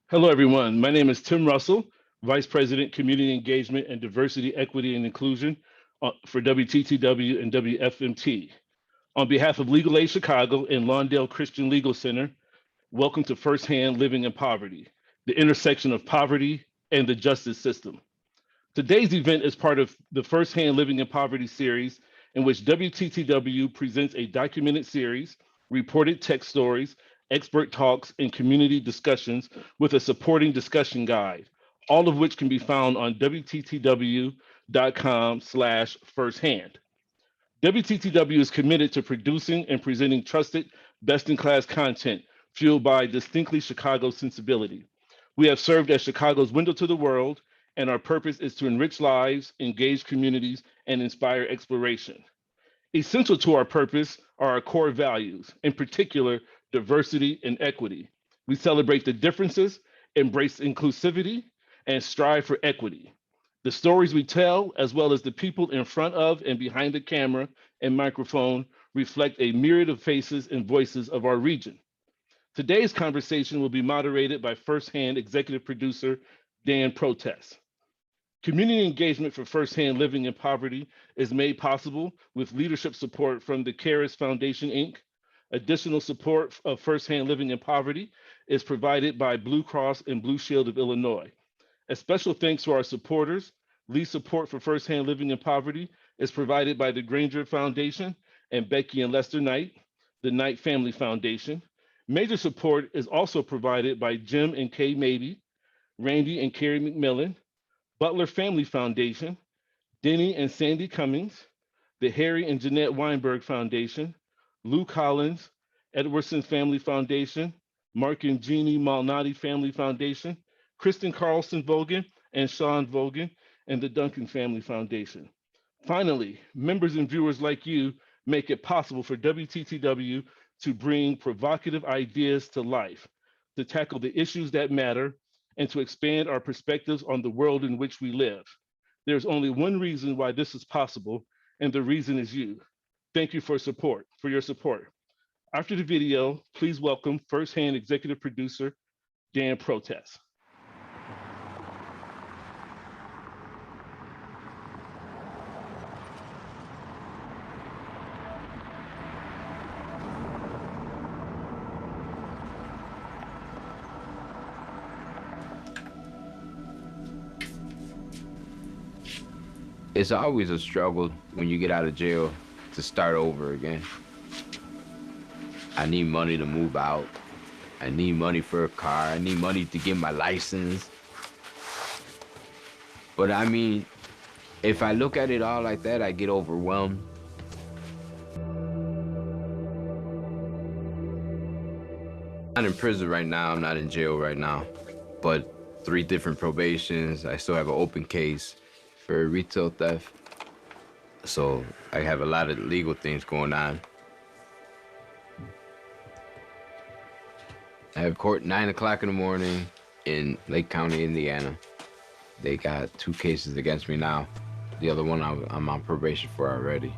Hello, everyone. My name is Tim Russell, Vice President, Community Engagement and Diversity, Equity, and Inclusion for WTTW and WFMT. On behalf of Legal Aid Chicago and Lawndale Christian Legal Center, welcome to Firsthand Living in Poverty, the intersection of poverty and the justice system. Today's event is part of the Firsthand Living in Poverty series, in which WTTW presents a documented series, reported text stories, expert talks, and community discussions with a supporting discussion guide, all of which can be found on WTTW.com/firsthand. WTTW is committed to producing and presenting trusted, best-in-class content fueled by distinctly Chicago sensibility. We have served as Chicago's window to the world, and our purpose is to enrich lives, engage communities, and inspire exploration. Essential to our purpose are our core values, in particular, diversity and equity. We celebrate the differences, embrace inclusivity, and strive for equity. The stories we tell, as well as the people in front of and behind the camera and microphone, reflect a myriad of faces and voices of our region. Today's conversation will be moderated by Firsthand Executive Producer Dan Protess. Community engagement for Firsthand Living in Poverty is made possible with leadership support from the CARES Foundation, Inc. Additional support of Firsthand Living in Poverty is provided by Blue Cross and Blue Shield of Illinois. A special thanks to our supporters. Lead support for Firsthand Living in Poverty is provided by the Granger Foundation and Becky and Lester Knight, the Knight Family Foundation. Major support is also provided by Jim and Kay Mabey, Randy and Carrie McMillan, Butler Family Foundation, Denny and Sandy Cummings, the Harry and Jeanette Weinberg Foundation, Lou Collins, Edwardson Family Foundation, Mark and Jeannie Malnati Family Foundation, Kristen Carlson Vogan and Sean Vogan, and the Duncan Family Foundation. Finally, members and viewers like you make it possible for WTTW to bring provocative ideas to life, to tackle the issues that matter, and to expand our perspectives on the world in which we live. There's only one reason why this is possible, and the reason is you. Thank you for your support. After the video, please welcome Firsthand Executive Producer, Dan Protess. It's always a struggle when you get out of jail to start over again. I need money to move out. I need money for a car. I need money to get my license. But I mean, if I look at it all like that, I get overwhelmed. I'm not in prison right now. I'm not in jail right now. But 3 different probations. I still have an open case for retail theft. So I have a lot of legal things going on. I have court 9 o'clock in the morning in Lake County, Indiana. They got 2 cases against me now. The other one I'm on probation for already.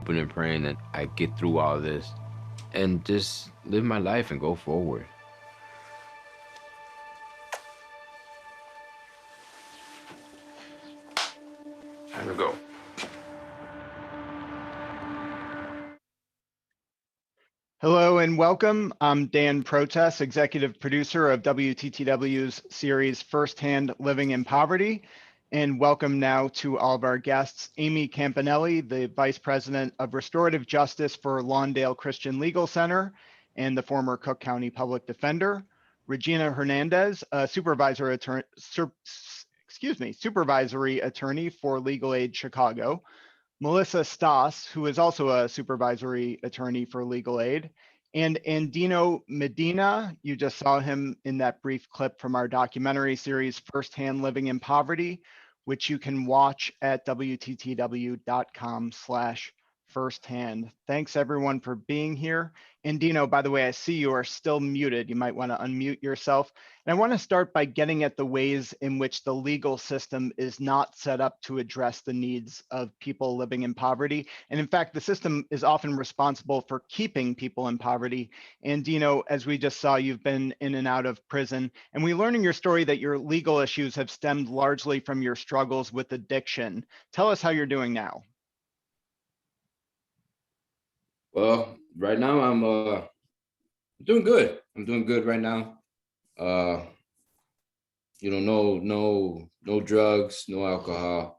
Hoping and praying that I get through all this and just live my life and go forward. Time to go. Hello and welcome. I'm Dan Protess, Executive Producer of WTTW's series Firsthand Living in Poverty. And welcome now to all of our guests, Amy Campanelli, the Vice President of Restorative Justice for Lawndale Christian Legal Center and the former Cook County Public Defender, Regina Hernandez, Supervisory Attorney for Legal Aid Chicago, Melissa Staas, who is also a Supervisory Attorney for Legal Aid, and Andino Medina. You just saw him in that brief clip from our documentary series, Firsthand Living in Poverty, which you can watch at wttw.com/firsthand. Thanks everyone for being here. Andino, by the way, I see you are still muted. You might want to unmute yourself. And I want to start by getting at the ways in which the legal system is not set up to address the needs of people living in poverty. And in fact, the system is often responsible for keeping people in poverty. Andino, as we just saw, you've been in and out of prison. And we learned in your story that your legal issues have stemmed largely from your struggles with addiction. Tell us how you're doing now. Well, right now I'm doing good. I'm doing good right now. You know, no drugs, no alcohol.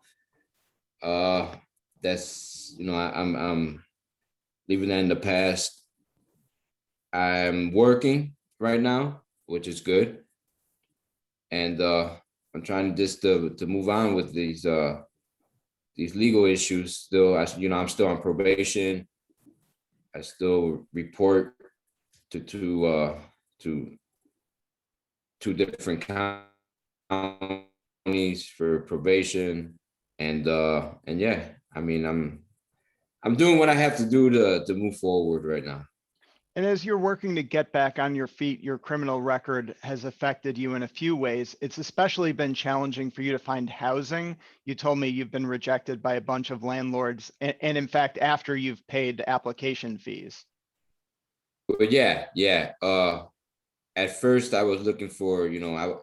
That's, you know, I'm leaving that in the past. I'm working right now, which is good. And I'm trying just to move on with these legal issues. Still, I'm still on probation. I still report to two different counties for probation, and yeah, I mean, I'm doing what I have to do to move forward right now. And as you're working to get back on your feet, your criminal record has affected you in a few ways. It's especially been challenging for you to find housing. You told me you've been rejected by a bunch of landlords, and in fact, after you've paid application fees. But yeah. At first, I was looking for, you know,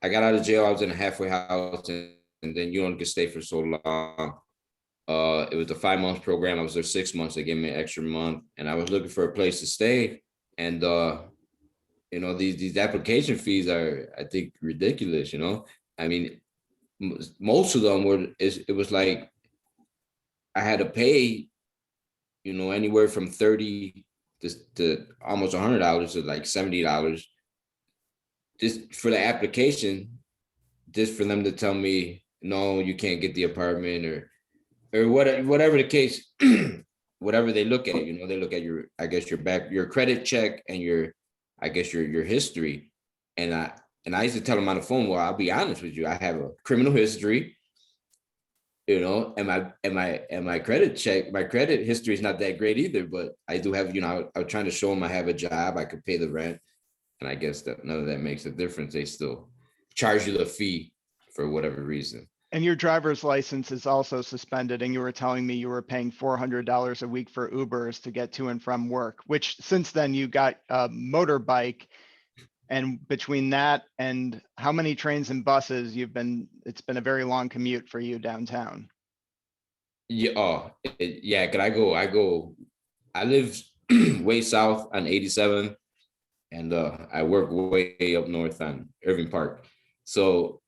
I got out of jail. I was in a halfway house, and then you don't get stay for so long. It was a 5 month program. I was there 6 months. They gave me an extra month, and I was looking for a place to stay. And you know, these application fees are, I think, ridiculous. You know, I mean, most of them were. It was like I had to pay, you know, anywhere from $30 to almost $100 to like $70 just for the application, just for them to tell me, no, you can't get the apartment, or whatever the case. Whatever they look at, you know, they look at your, I guess, your credit check and your history. And I used to tell them on the phone, well, I'll be honest with you, I have a criminal history, you know, and my credit history is not that great either, but I do have, you know, I was trying to show them I have a job, I could pay the rent. And I guess that none of that makes a difference. They still charge you the fee for whatever reason. And your driver's license is also suspended. And you were telling me you were paying $400 a week for Ubers to get to and from work, which since then you got a motorbike. And between that and how many trains and buses it's been a very long commute for you downtown. Yeah. Yeah. Cause I live way south on 87, and I work way up north on Irving Park. So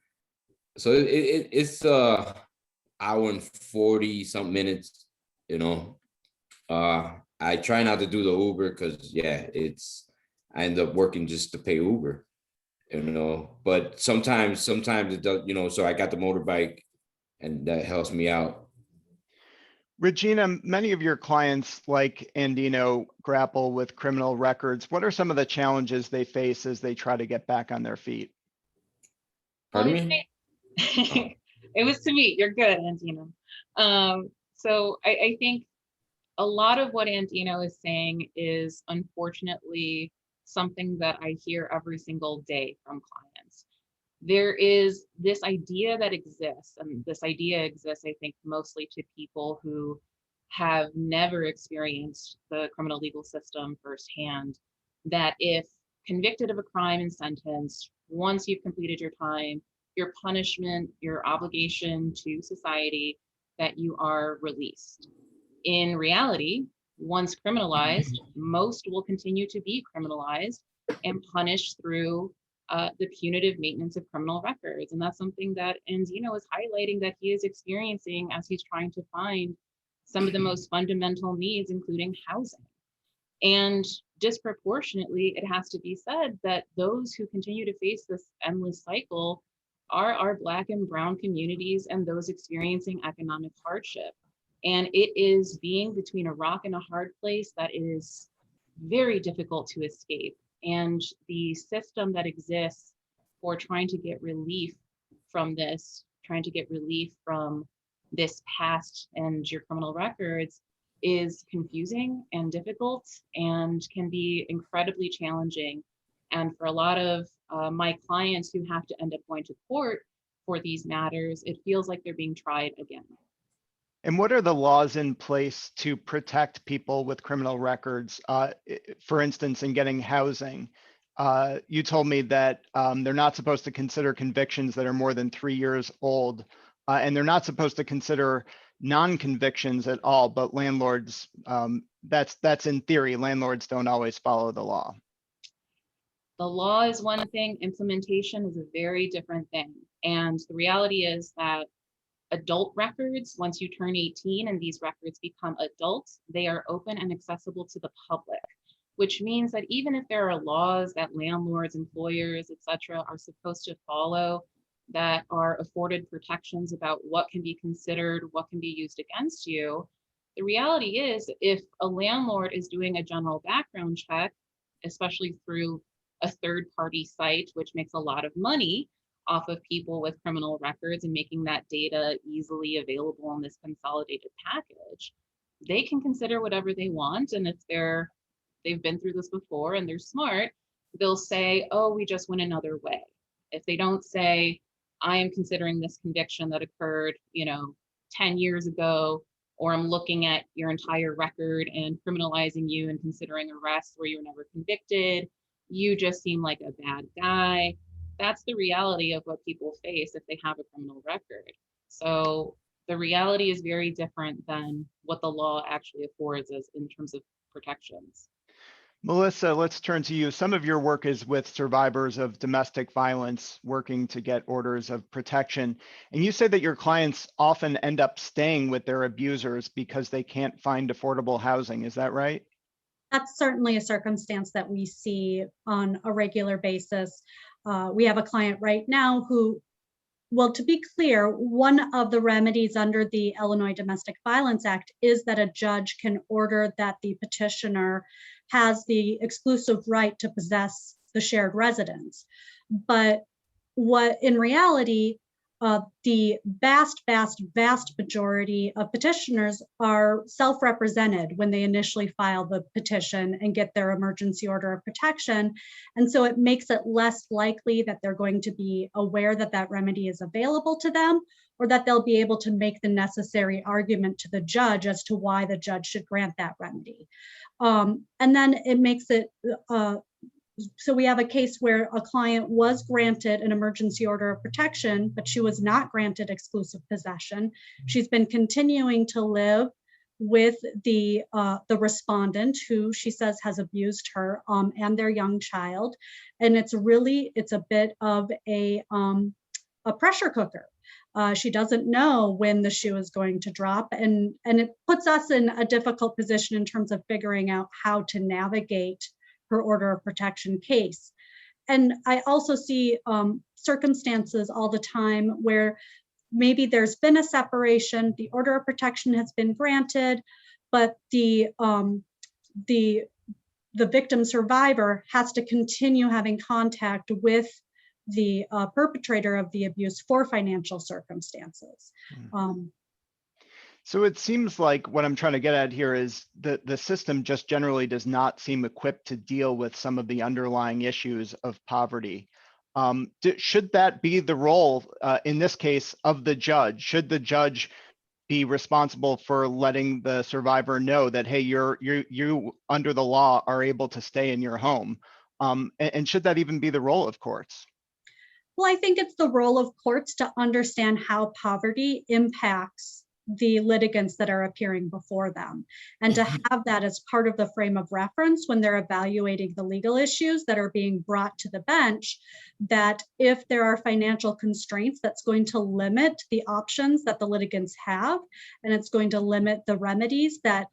it's hour and 40 something minutes, you know. I try not to do the Uber because I end up working just to pay Uber, you know. But sometimes it does, you know. So I got the motorbike, and that helps me out. Regina, many of your clients, like Andino, grapple with criminal records. What are some of the challenges they face as they try to get back on their feet? Pardon me? It was to me. You're good, Andino. So I think a lot of what Andino is saying is unfortunately something that I hear every single day from clients. There is this idea that exists, and this idea exists, I think, mostly to people who have never experienced the criminal legal system firsthand, that if convicted of a crime and sentenced, once you've completed your time, your punishment, your obligation to society, that you are released. In reality, once criminalized, most will continue to be criminalized and punished through the punitive maintenance of criminal records. And that's something that Andino is highlighting that he is experiencing as he's trying to find some of the most fundamental needs, including housing. And disproportionately, it has to be said that those who continue to face this endless cycle are our Black and Brown communities and those experiencing economic hardship. And it is being between a rock and a hard place that is very difficult to escape. And the system that exists for trying to get relief from this, trying to get relief from this past and your criminal records is confusing and difficult and can be incredibly challenging. And for a lot of my clients who have to end up going to court for these matters, it feels like they're being tried again. And what are the laws in place to protect people with criminal records? For instance, in getting housing, you told me that they're not supposed to consider convictions that are more than 3 years old, and they're not supposed to consider non-convictions at all, but landlords, that's in theory, landlords don't always follow the law. The law is one thing, implementation is a very different thing. And the reality is that adult records, once you turn 18 and these records become adults, they are open and accessible to the public, which means that even if there are laws that landlords, employers, etc., are supposed to follow that are afforded protections about what can be considered, what can be used against you, the reality is if a landlord is doing a general background check, especially through a third-party site, which makes a lot of money off of people with criminal records and making that data easily available in this consolidated package, they can consider whatever they want. And if they've been through this before and they're smart, they'll say, oh, we just went another way. If they don't say, I am considering this conviction that occurred, 10 years ago, or I'm looking at your entire record and criminalizing you and considering arrests where you were never convicted, you just seem like a bad guy. That's the reality of what people face if they have a criminal record. So the reality is very different than what the law actually affords us in terms of protections. Melissa, let's turn to you. Some of your work is with survivors of domestic violence working to get orders of protection. And you say that your clients often end up staying with their abusers because they can't find affordable housing. Is that right? That's certainly a circumstance that we see on a regular basis. We have a client right now who, well, to be clear, one of the remedies under the Illinois Domestic Violence Act is that a judge can order that the petitioner has the exclusive right to possess the shared residence. But what in reality, the vast majority of petitioners are self-represented when they initially file the petition and get their emergency order of protection. And so it makes it less likely that they're going to be aware that that remedy is available to them, or that they'll be able to make the necessary argument to the judge as to why the judge should grant that remedy. And then it makes it, so we have a case where a client was granted an emergency order of protection, but she was not granted exclusive possession. She's been continuing to live with the respondent, who she says has abused her and their young child. And it's a bit of a pressure cooker. She doesn't know when the shoe is going to drop, and it puts us in a difficult position in terms of figuring out how to navigate her order of protection case. And I also see circumstances all the time where maybe there's been a separation, the order of protection has been granted, but the victim survivor has to continue having contact with the perpetrator of the abuse for financial circumstances. So it seems like what I'm trying to get at here is that the system just generally does not seem equipped to deal with some of the underlying issues of poverty. Should that be the role, in this case, of the judge? Should the judge be responsible for letting the survivor know that, hey, you under the law are able to stay in your home? And should that even be the role of courts? Well, I think it's the role of courts to understand how poverty impacts the litigants that are appearing before them, and to have that as part of the frame of reference when they're evaluating the legal issues that are being brought to the bench, that if there are financial constraints, that's going to limit the options that the litigants have, and it's going to limit the remedies that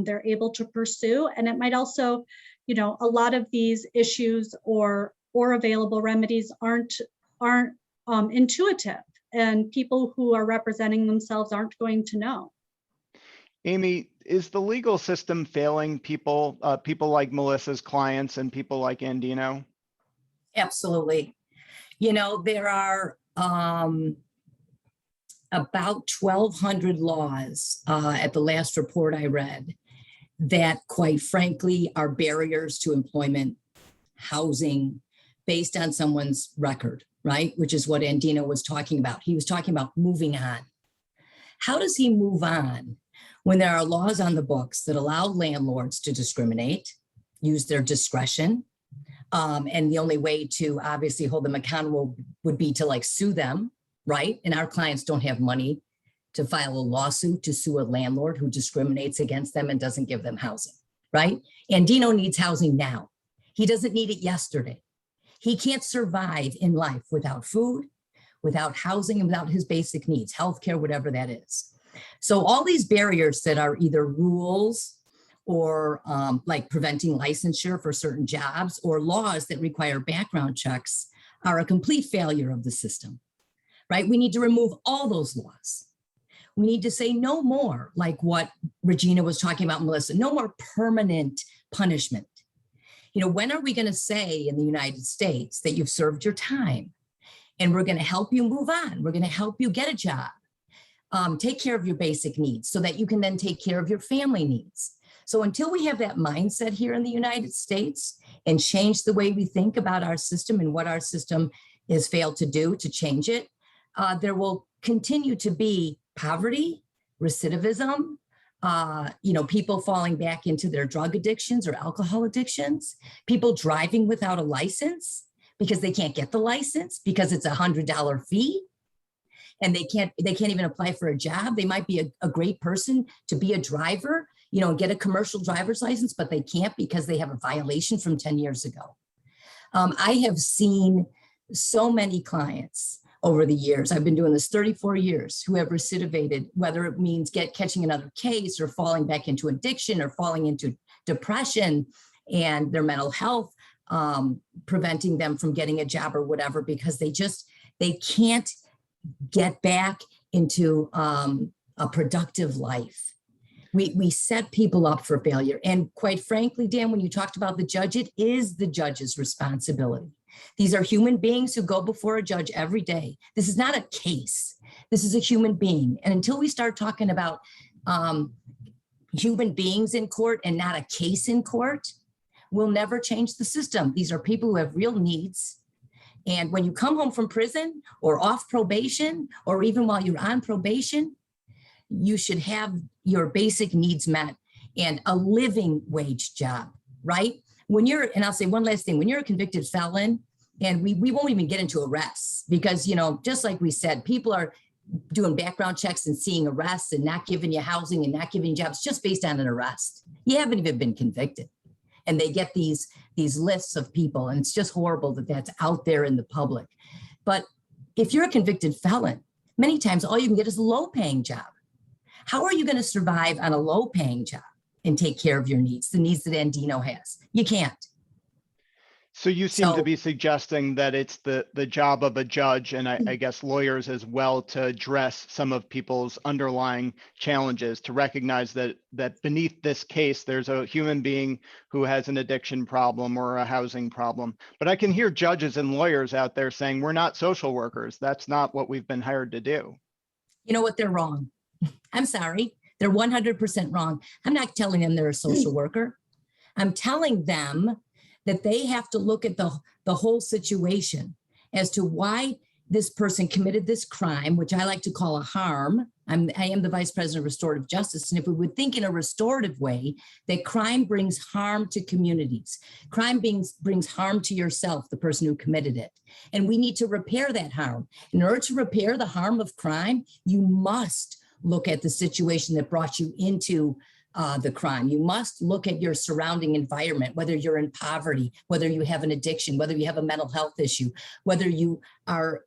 they're able to pursue. And it might also, you know, a lot of these issues or available remedies aren't intuitive, and people who are representing themselves aren't going to know. Amy, is the legal system failing people, people like Melissa's clients and people like Andino? Absolutely. You know, there are about 1,200 laws at the last report I read that, quite frankly, are barriers to employment, housing, based on someone's record, right? Which is what Andino was talking about. He was talking about moving on. How does he move on when there are laws on the books that allow landlords to discriminate, use their discretion, and the only way to obviously hold them accountable would be to like sue them, right? And our clients don't have money to file a lawsuit to sue a landlord who discriminates against them and doesn't give them housing, right? Andino needs housing now. He doesn't need it yesterday. He can't survive in life without food, without housing, and without his basic needs, healthcare, whatever that is. So all these barriers that are either rules or like preventing licensure for certain jobs, or laws that require background checks, are a complete failure of the system, right? We need to remove all those laws. We need to say no more, like what Regina was talking about, Melissa, no more permanent punishment. You know, when are we going to say in the United States that you've served your time and we're going to help you move on? We're going to help you get a job, take care of your basic needs so that you can then take care of your family needs. So until we have that mindset here in the United States and change the way we think about our system and what our system has failed to do to change it, there will continue to be poverty, recidivism, you know, people falling back into their drug addictions or alcohol addictions, people driving without a license because they can't get the license because it's $100 fee, and they can't even apply for a job. They might be a great person to be a driver, you know, and get a commercial driver's license, but they can't because they have a violation from 10 years ago. I have seen so many clients over the years, I've been doing this 34 years, who have recidivated, whether it means catching another case or falling back into addiction or falling into depression, and their mental health preventing them from getting a job or whatever, because they can't get back into a productive life. We set people up for failure. And quite frankly, Dan, when you talked about the judge, it is the judge's responsibility. These are human beings who go before a judge every day. This is not a case. This is a human being. And until we start talking about human beings in court and not a case in court, we'll never change the system. These are people who have real needs. And when you come home from prison or off probation, or even while you're on probation, you should have your basic needs met and a living wage job, right? And I'll say one last thing, when you're a convicted felon, and we won't even get into arrests because, you know, just like we said, people are doing background checks and seeing arrests and not giving you housing and not giving you jobs just based on an arrest. You haven't even been convicted. And they get these lists of people, and it's just horrible that that's out there in the public. But if you're a convicted felon, many times all you can get is a low-paying job. How are you going to survive on a low-paying job and take care of your needs, the needs that Andino has? You can't. So you seem to be suggesting that it's the job of a judge, and I guess lawyers as well, to address some of people's underlying challenges, to recognize that beneath this case, there's a human being who has an addiction problem or a housing problem. But I can hear judges and lawyers out there saying, we're not social workers. That's not what we've been hired to do. You know what? They're wrong. I'm sorry. They're 100% wrong. I'm not telling them they're a social worker. I'm telling them that they have to look at the whole situation as to why this person committed this crime, which I like to call a harm. I am the Vice President of Restorative Justice. And if we would think in a restorative way, that crime brings harm to communities. Crime brings harm to yourself, the person who committed it. And we need to repair that harm. In order to repair the harm of crime, you must look at the situation that brought you into the crime. You must look at your surrounding environment, whether you're in poverty, whether you have an addiction, whether you have a mental health issue, whether you are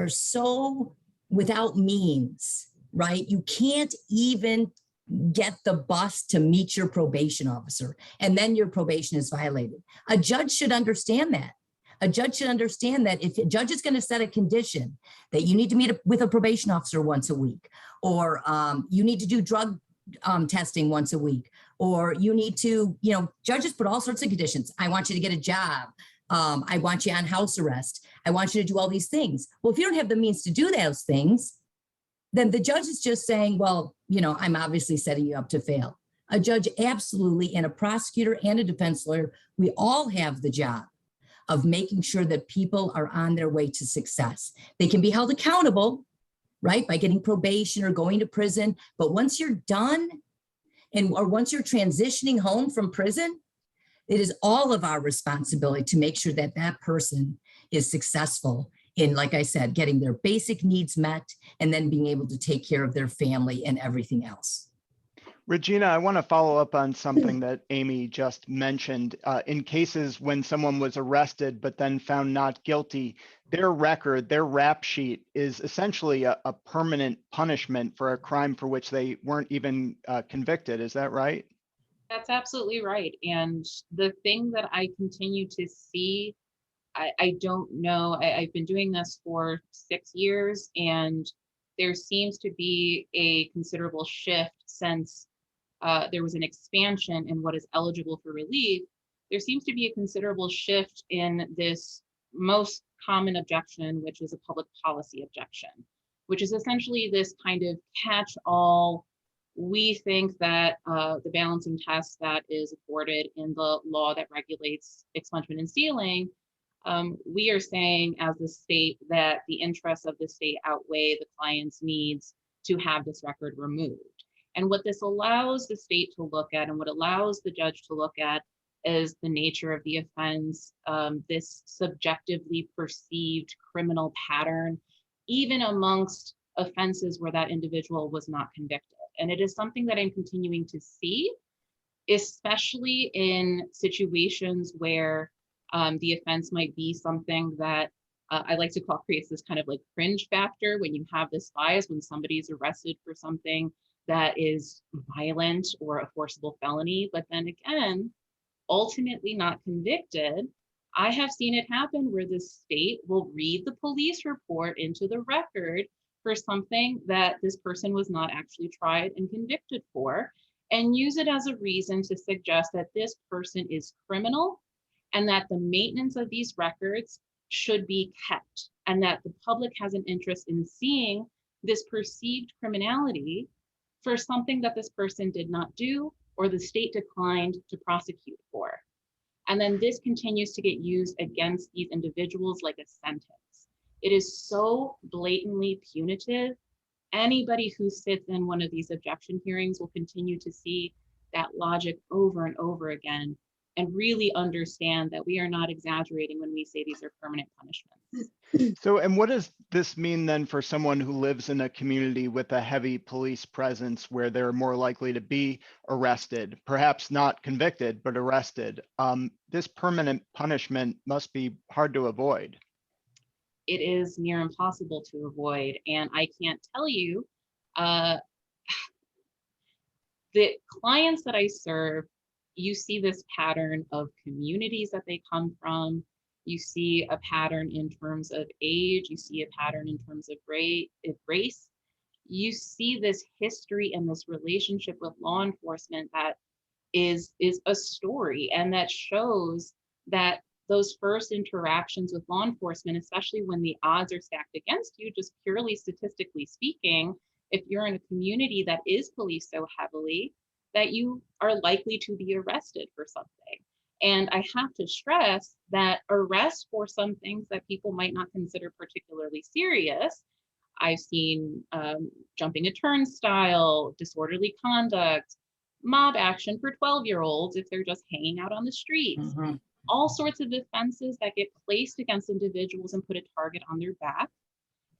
so without means, right? You can't even get the bus to meet your probation officer, and then your probation is violated. A judge should understand that. A judge should understand that if a judge is going to set a condition that you need to meet with a probation officer once a week, or you need to do drug testing once a week, or you need to, judges put all sorts of conditions. I want you to get a job. I want you on house arrest. I want you to do all these things. Well, if you don't have the means to do those things, then the judge is just saying, well, I'm obviously setting you up to fail. A judge absolutely, and a prosecutor and a defense lawyer, we all have the job of making sure that people are on their way to success. They can be held accountable, right, by getting probation or going to prison. But once you're done, or once you're transitioning home from prison, it is all of our responsibility to make sure that that person is successful in, like I said, getting their basic needs met and then being able to take care of their family and everything else. Regina, I want to follow up on something that Amy just mentioned. In cases when someone was arrested but then found not guilty, their record, their rap sheet is essentially a permanent punishment for a crime for which they weren't even convicted. Is that right? That's absolutely right. And the thing that I continue to see, I don't know, I've been doing this for 6 years, and there seems to be a considerable shift since there was an expansion in what is eligible for relief. There seems to be a considerable shift in this most common objection, which is a public policy objection, which is essentially this kind of catch-all. We think that the balancing test that is afforded in the law that regulates expungement and sealing, we are saying as the state that the interests of the state outweigh the client's needs to have this record removed. And what this allows the state to look at, and what allows the judge to look at, is the nature of the offense, this subjectively perceived criminal pattern, even amongst offenses where that individual was not convicted. And it is something that I'm continuing to see, especially in situations where the offense might be something that I like to call creates this kind of like cringe factor, when you have this bias when somebody's arrested for something that is violent or a forcible felony, but then again, ultimately not convicted. I have seen it happen where the state will read the police report into the record for something that this person was not actually tried and convicted for, and use it as a reason to suggest that this person is criminal and that the maintenance of these records should be kept, and that the public has an interest in seeing this perceived criminality for something that this person did not do or the state declined to prosecute for. And then this continues to get used against these individuals like a sentence. It is so blatantly punitive. Anybody who sits in one of these objection hearings will continue to see that logic over and over again, and really understand that we are not exaggerating when we say these are permanent punishments. So, and what does this mean then for someone who lives in a community with a heavy police presence where they're more likely to be arrested, perhaps not convicted, but arrested? This permanent punishment must be hard to avoid. It is near impossible to avoid. And I can't tell you, the clients that I serve, you see this pattern of communities that they come from. You see a pattern in terms of age. You see a pattern in terms of race. You see this history and this relationship with law enforcement that is a story, and that shows that those first interactions with law enforcement, especially when the odds are stacked against you, just purely statistically speaking, if you're in a community that is policed so heavily, that you are likely to be arrested for something. And I have to stress that arrest for some things that people might not consider particularly serious. I've seen jumping a turnstile, disorderly conduct, mob action for 12-year-olds if they're just hanging out on the streets. Mhm. All sorts of offenses that get placed against individuals and put a target on their back.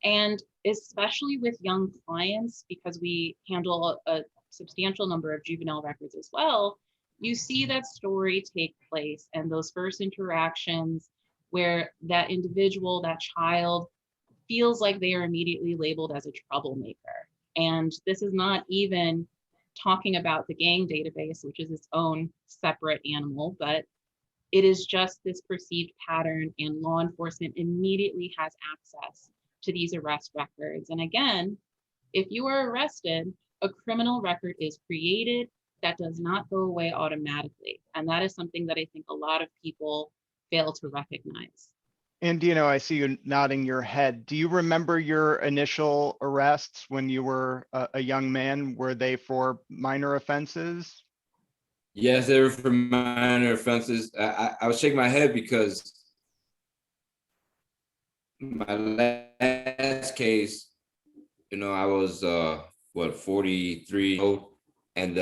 And especially with young clients, because we handle a substantial number of juvenile records as well, you see that story take place and those first interactions where that individual, that child, feels like they are immediately labeled as a troublemaker. And this is not even talking about the gang database, which is its own separate animal, but it is just this perceived pattern, and law enforcement immediately has access to these arrest records. And again, if you are arrested, a criminal record is created that does not go away automatically. And that is something that I think a lot of people fail to recognize. Andino, I see you nodding your head. Do you remember your initial arrests when you were a young man? Were they for minor offenses? Yes, they were for minor offenses. I was shaking my head because my last case, you know, I was 43 old, and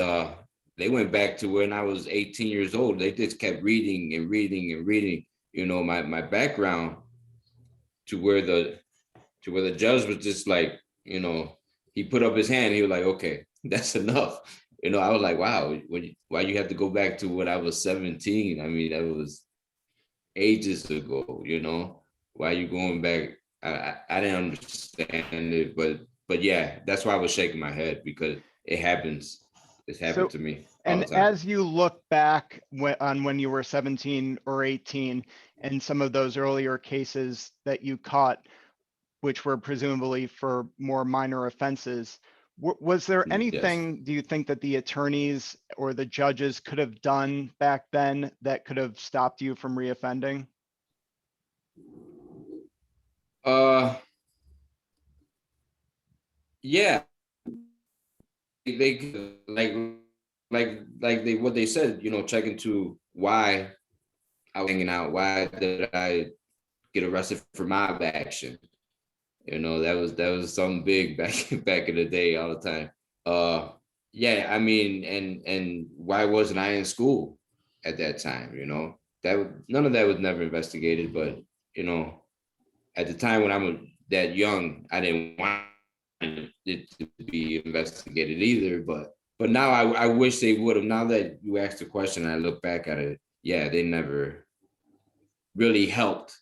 they went back to when I was 18 years old. They just kept reading and reading and reading, you know, my background to where the judge was just like, you know, he put up his hand. He was like, okay, that's enough. You know, I was like, wow, why you have to go back to when I was 17? I mean, that was ages ago, you know, why are you going back? I didn't understand it, but yeah, that's why I was shaking my head, because it happens. It's happened to me all the And time. as you look back on when you were 17 or 18 and some of those earlier cases that you caught, which were presumably for more minor offenses, was there anything, do you think, that the attorneys or the judges could have done back then that could have stopped you from reoffending? Yeah, they what they said, you know, check into why I was hanging out, why did I get arrested for mob action? You know, that was something big back in the day, all the time. Yeah, I mean, and why wasn't I in school at that time? You know, none of that was never investigated. But you know, at the time when I was that young, I didn't want it to be investigated either. But now I wish they would have. Now that you asked the question, I look back at it. Yeah, they never really helped.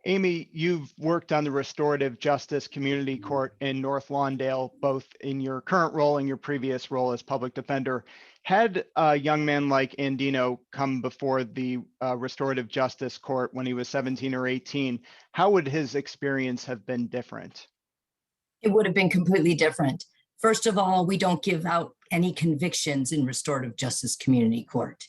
Amy, you've worked on the Restorative Justice Community Court in North Lawndale, both in your current role and your previous role as public defender. Had a young man like Andino come before the Restorative Justice Court when he was 17 or 18, how would his experience have been different? It would have been completely different. First of all, we don't give out any convictions in Restorative Justice Community Court.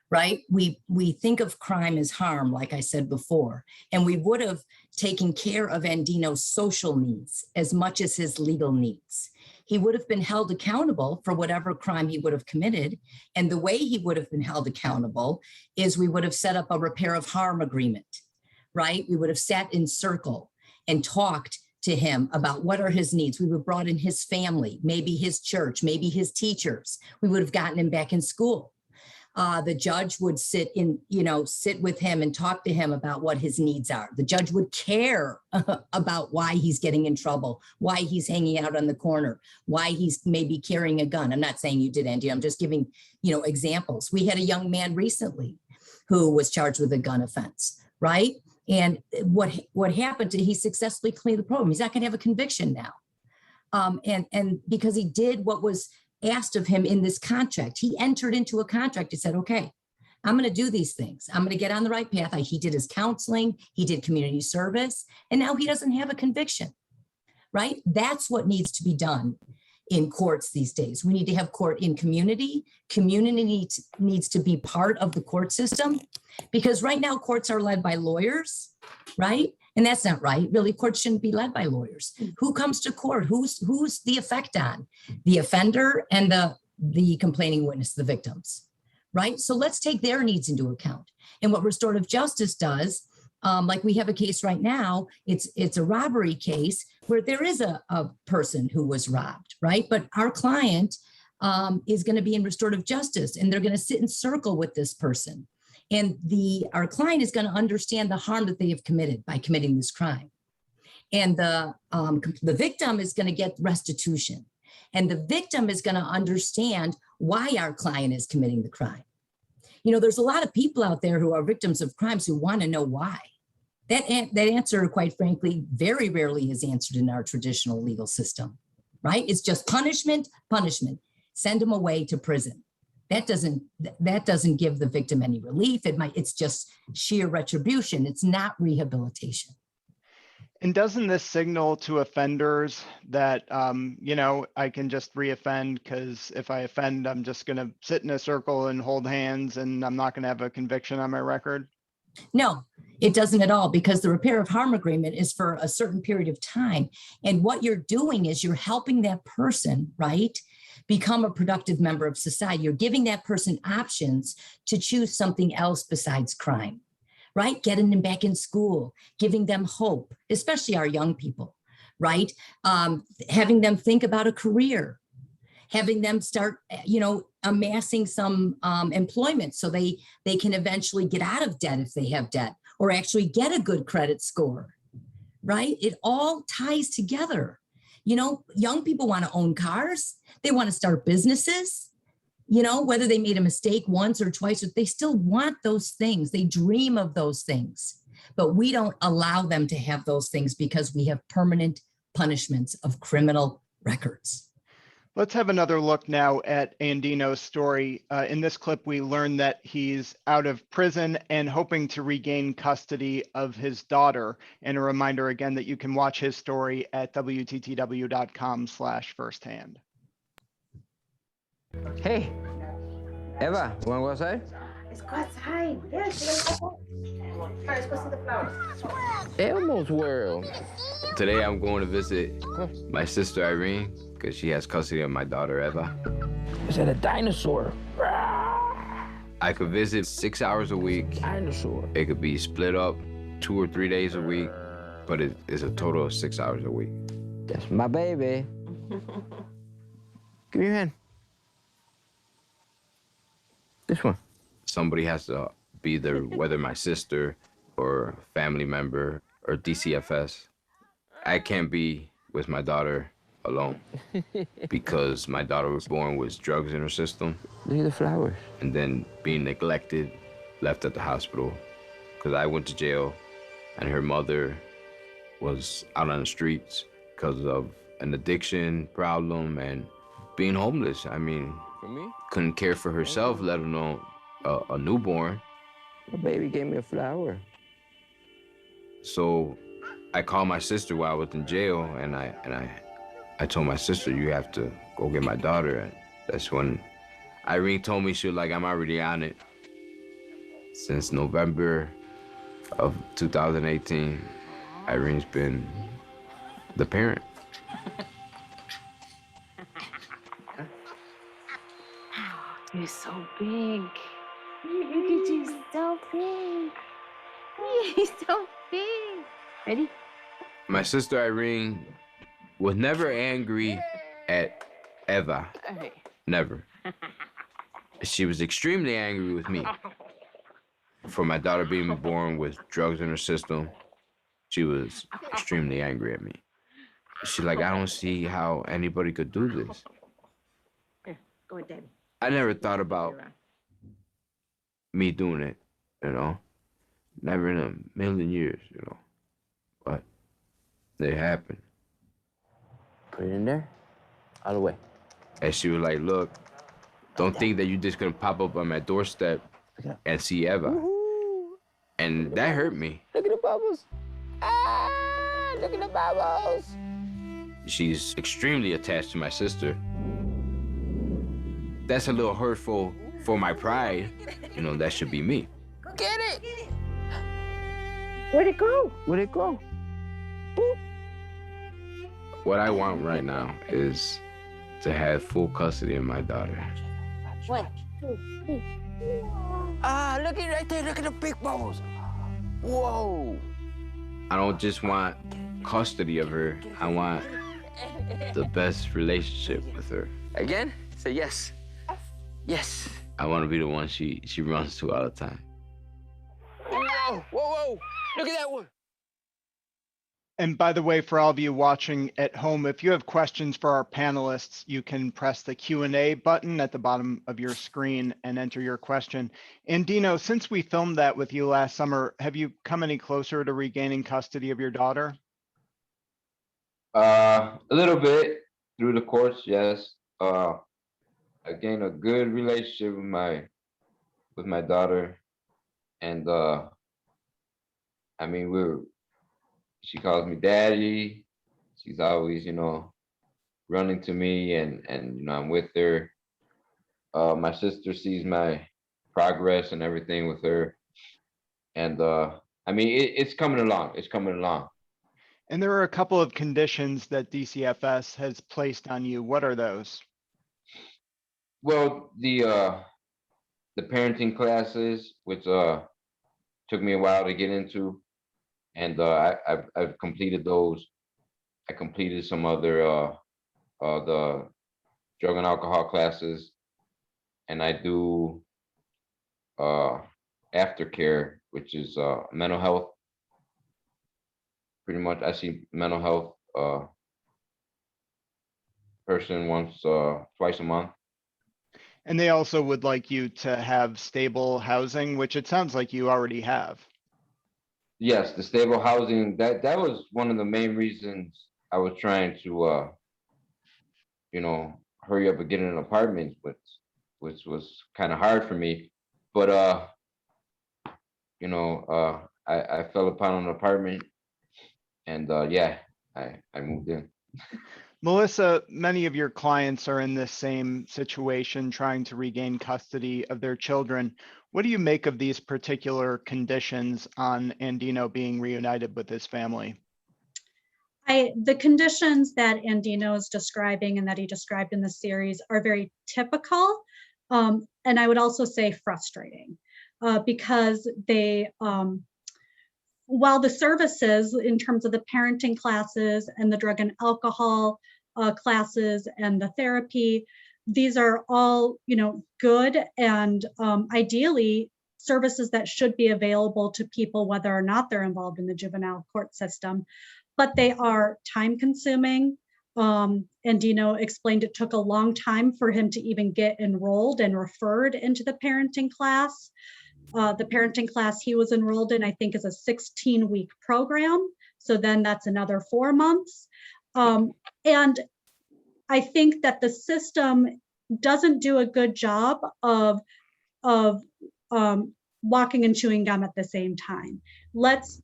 Right? We think of crime as harm, like I said before, and we would have taken care of Andino's social needs as much as his legal needs. He would have been held accountable for whatever crime he would have committed. And the way he would have been held accountable is we would have set up a repair of harm agreement, right? We would have sat in circle and talked to him about what are his needs. We would have brought in his family, maybe his church, maybe his teachers. We would have gotten him back in school. The judge would sit with him and talk to him about what his needs are. The judge would care about why he's getting in trouble, why he's hanging out on the corner, why he's maybe carrying a gun. I'm not saying you did, Andy. I'm just giving, examples. We had a young man recently who was charged with a gun offense, right? And what happened he successfully cleaned the program. He's not going to have a conviction now. And because he did what was asked of him in this contract. He entered into a contract. He said, okay, I'm going to do these things. I'm going to get on the right path. He did his counseling, he did community service, and now he doesn't have a conviction, right? That's what needs to be done in courts these days. We need to have court in community. Community needs to be part of the court system, because right now courts are led by lawyers, right? And that's not right. Really, courts shouldn't be led by lawyers. Who comes to court? Who's the effect on? The offender and the complaining witness, the victims, right? So let's take their needs into account. And what restorative justice does, like we have a case right now, it's a robbery case where there is a person who was robbed, right? But our client is going to be in restorative justice, and they're going to sit in circle with this person. And our client is going to understand the harm that they have committed by committing this crime. And the victim is going to get restitution. And the victim is going to understand why our client is committing the crime. You know, there's a lot of people out there who are victims of crimes who want to know why. That answer, quite frankly, very rarely is answered in our traditional legal system, right? It's just punishment, punishment. Send them away to prison. That doesn't give the victim any relief. It's just sheer retribution. It's not rehabilitation. And doesn't this signal to offenders that, you know, I can just reoffend because if I offend, I'm just going to sit in a circle and hold hands and I'm not going to have a conviction on my record? No, it doesn't at all, because the repair of harm agreement is for a certain period of time. And what you're doing is you're helping that person, right, become a productive member of society. You're giving that person options to choose something else besides crime, right? Getting them back in school, giving them hope, especially our young people, right? Having them think about a career, having them start, you know, amassing some employment so they can eventually get out of debt if they have debt, or actually get a good credit score, right? It all ties together. You know, young people want to own cars. They want to start businesses. You know, whether they made a mistake once or twice, they still want those things. They dream of those things, but we don't allow them to have those things because we have permanent punishments of criminal records. Let's have another look now at Andino's story. In this clip, we learn that he's out of prison and hoping to regain custody of his daughter. And a reminder again that you can watch his story at WTTW.com/firsthand. Hey, Eva, you wanna go outside? Let's go outside. Yes, let's go. Let's go see the flowers. Elmo's World. Today I'm going to visit my sister Irene because she has custody of my daughter Eva. Is that a dinosaur? I could visit 6 hours a week. Dinosaur. It could be split up 2 or 3 days a week, but it is a total of 6 hours a week. That's my baby. Give me your hand. This one. Somebody has to be there, whether my sister or a family member or DCFS. I can't be with my daughter alone because my daughter was born with drugs in her system. Look at the flowers. And then being neglected, left at the hospital because I went to jail and her mother was out on the streets because of an addiction problem and being homeless. I mean, For me? couldn't care for herself, let alone a newborn. My baby gave me a flower. So I called my sister while I was in jail, and I told my sister, you have to go get my daughter. And that's when Irene told me, she was like, I'm already on it. Since November of 2018, Irene's been the parent. You're so big. Look at you, so big. You're so big. Ready? My sister Irene was never angry at Eva. All right. Never. She was extremely angry with me for my daughter being born with drugs in her system. She was extremely angry at me. She's like, I don't see how anybody could do this. Here, go with Daddy. I never thought about me doing it, you know? Never in a million years, you know? But it happened. Put it in there. All the way. And she was like, look, don't think that you're just gonna pop up on my doorstep and see Eva. Woohoo! And that hurt me. Look at the bubbles. Ah, look at the bubbles. She's extremely attached to my sister. That's a little hurtful for my pride. You know, that should be me. Get it. Where'd it go? Where'd it go? Boop. What I want right now is to have full custody of my daughter. 1, 2, 3. Ah, look at it right there. Look at the big bubbles. Whoa. I don't just want custody of her. I want the best relationship with her. Again? Say yes. Yes. I want to be the one she runs to all the time. Whoa, whoa, whoa. Look at that one. And by the way, for all of you watching at home, if you have questions for our panelists, you can press the Q&A button at the bottom of your screen and enter your question. Andino, since we filmed that with you last summer, have you come any closer to regaining custody of your daughter? A little bit through the courts, yes. I gained a good relationship with my daughter, and I mean, she calls me daddy. She's always, running to me, and I'm with her. My sister sees my progress and everything with her, and I mean, it's coming along. It's coming along. And there are a couple of conditions that DCFS has placed on you. What are those? Well, the parenting classes, which took me a while to get into, and I've completed those. I completed some other the drug and alcohol classes, and I do aftercare, which is mental health. Pretty much, I see mental health person twice a month. And they also would like you to have stable housing, which it sounds like you already have. Yes, the stable housing, that was one of the main reasons I was trying to hurry up and get an apartment, which was kind of hard for me. But I fell upon an apartment, and yeah, I moved in. Melissa, many of your clients are in this same situation, trying to regain custody of their children. What do you make of these particular conditions on Andino being reunited with his family? The conditions that Andino is describing and that he described in the series are very typical, and I would also say frustrating, because they, while the services in terms of the parenting classes and the drug and alcohol classes and the therapy, these are all, good and ideally services that should be available to people whether or not they're involved in the juvenile court system, but they are time consuming. Andino explained it took a long time for him to even get enrolled and referred into the parenting class. The parenting class he was enrolled in, I think, is a 16-week program. So then that's another 4 months. And I think that the system doesn't do a good job of walking and chewing gum at the same time. Let's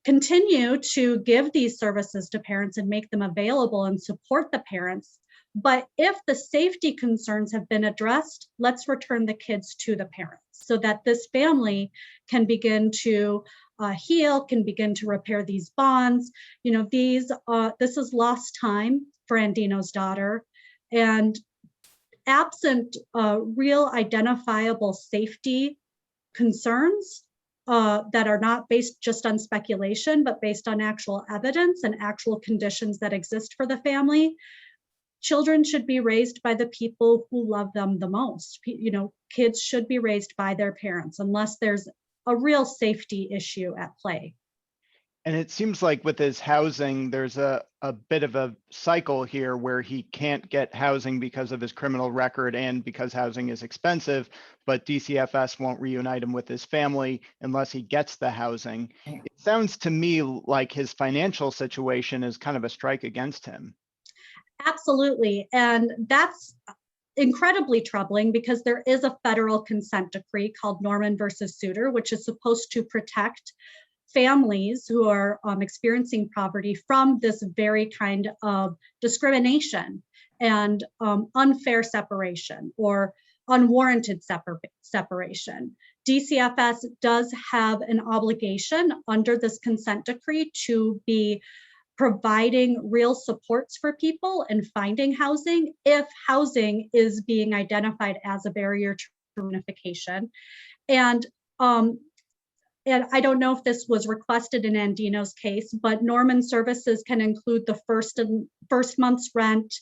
continue to give these services to parents and make them available and support the parents. But if the safety concerns have been addressed, let's return the kids to the parents so that this family can begin to heal, can begin to repair these bonds. This is lost time for Andino's daughter. And absent real identifiable safety concerns that are not based just on speculation, but based on actual evidence and actual conditions that exist for the family, children should be raised by the people who love them the most. Kids should be raised by their parents unless there's a real safety issue at play. And it seems like with his housing, there's a bit of a cycle here where he can't get housing because of his criminal record and because housing is expensive, but DCFS won't reunite him with his family unless he gets the housing. It sounds to me like his financial situation is kind of a strike against him. Absolutely. And that's incredibly troubling because there is a federal consent decree called Norman versus Souter, which is supposed to protect families who are experiencing poverty from this very kind of discrimination and unfair separation or unwarranted separation. DCFS does have an obligation under this consent decree to be providing real supports for people and finding housing if housing is being identified as a barrier to reunification. And I don't know if this was requested in Andino's case, but Norman services can include the first month's rent